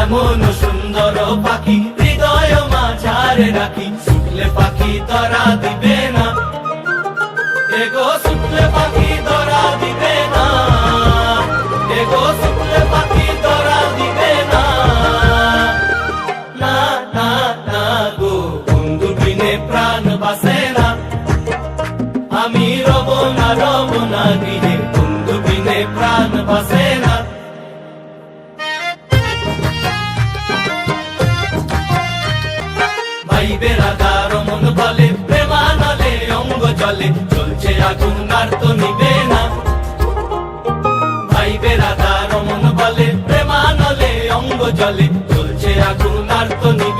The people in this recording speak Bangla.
এমন সুন্দর পাখি হৃদয় মাঝারে রাখি, শুকলে পাখি ধরা দিবে না, এগো শুকলে পাখি ধরা দিবে না, এগো শুকলে পাখি ধরা দিবে না। না না না গো, বন্ধু বিনে প্রাণ বাসে না, আমি রব না গৃহে, বন্ধু বিনে প্রাণ বাসে না। ভাই বেড়াদার মন বলে প্রেমানলে অঙ্গ জলে, চলছে আগুন আর তো নিবে না। ভাই বেড়াদার মন বলে প্রেমানলে অঙ্গ জলে, চলছে আগুন আর তো নিবে না।